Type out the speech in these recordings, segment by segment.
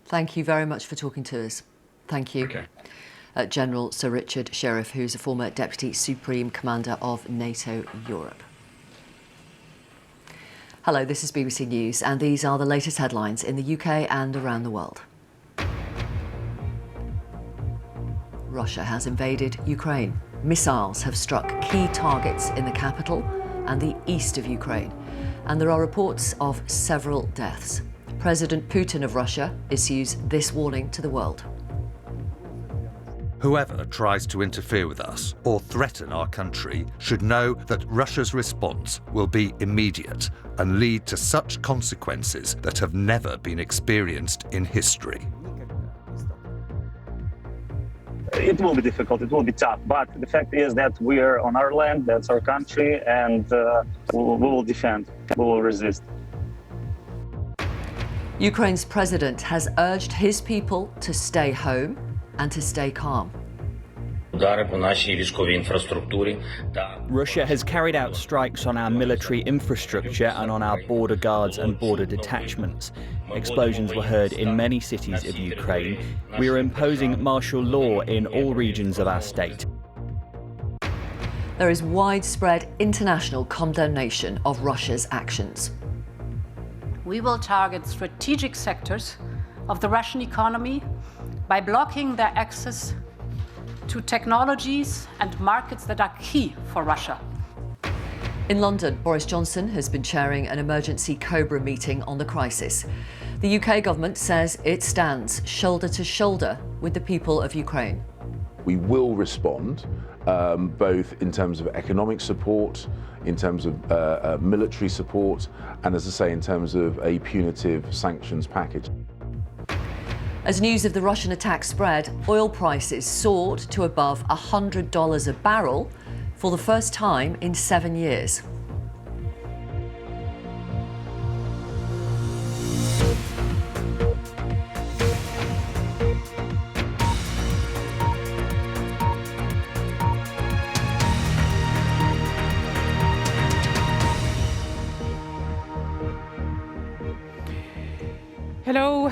Thank you very much for talking to us. Thank you. Okay. General Sir Richard Sheriff, who's a former Deputy Supreme Commander of NATO Europe. Hello, this is BBC News, and these are the latest headlines in the UK and around the world. Russia has invaded Ukraine. Missiles have struck key targets in the capital and the east of Ukraine, and there are reports of several deaths. President Putin of Russia issues this warning to the world. Whoever tries to interfere with us or threaten our country should know that Russia's response will be immediate and lead to such consequences that have never been experienced in history. It will be difficult, it will be tough, but the fact is that we are on our land, that's our country, and we will defend, we will resist. Ukraine's president has urged his people to stay home and to stay calm. Russia has carried out strikes on our military infrastructure and on our border guards and border detachments. Explosions were heard in many cities of Ukraine. We are imposing martial law in all regions of our state. There is widespread international condemnation of Russia's actions. We will target strategic sectors of the Russian economy by blocking their access to technologies and markets that are key for Russia. In London, Boris Johnson has been chairing an emergency COBRA meeting on the crisis. The UK government says it stands shoulder to shoulder with the people of Ukraine. We will respond, both in terms of economic support, in terms of military support, and as I say, in terms of a punitive sanctions package. As news of the Russian attack spread, oil prices soared to above $100 a barrel for the first time in 7 years. Hello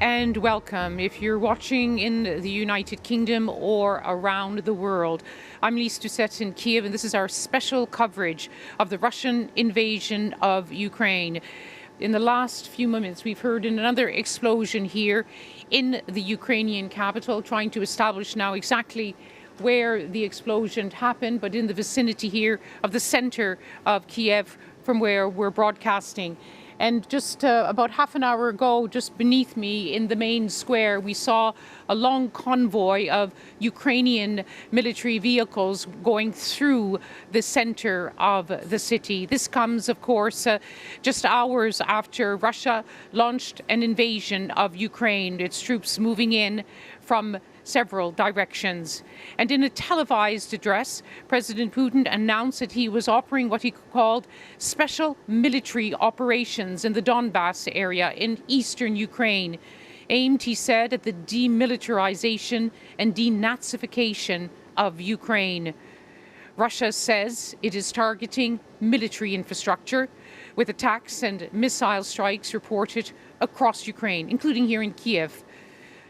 and welcome. If you're watching in the United Kingdom or around the world, I'm Lyse Doucet in Kiev, and this is our special coverage of the Russian invasion of Ukraine. In the last few moments, we've heard another explosion here in the Ukrainian capital, trying to establish now exactly where the explosion happened, but in the vicinity here of the center of Kiev, from where we're broadcasting. And just about half an hour ago, just beneath me in the main square, we saw a long convoy of Ukrainian military vehicles going through the center of the city. This comes, of course, just hours after Russia launched an invasion of Ukraine, its troops moving in from several directions. And in a televised address, President Putin announced that he was offering what he called special military operations in the Donbass area in eastern Ukraine, aimed, he said, at the demilitarization and denazification of Ukraine. Russia says it is targeting military infrastructure, with attacks and missile strikes reported across Ukraine, including here in Kiev.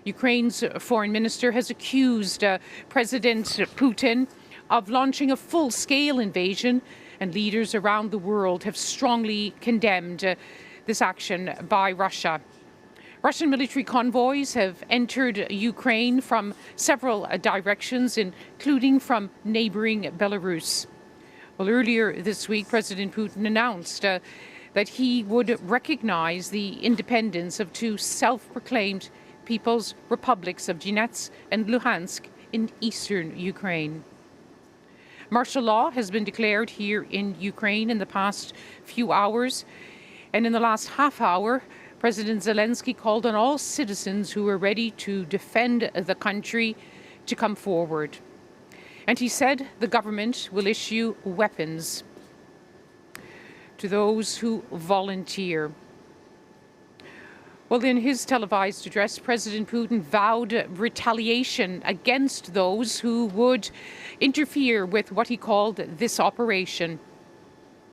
Ukraine's foreign minister has accused President Putin of launching a full-scale invasion, and leaders around the world have strongly condemned this action by Russia. Russian military convoys have entered Ukraine from several directions, including from neighboring Belarus. Well, earlier this week, President Putin announced that he would recognize the independence of two self-proclaimed People's Republics of Donetsk and Luhansk in eastern Ukraine. Martial law has been declared here in Ukraine in the past few hours, and in the last half hour, President Zelensky called on all citizens who are ready to defend the country to come forward. And he said the government will issue weapons to those who volunteer. Well, in his televised address, President Putin vowed retaliation against those who would interfere with what he called this operation.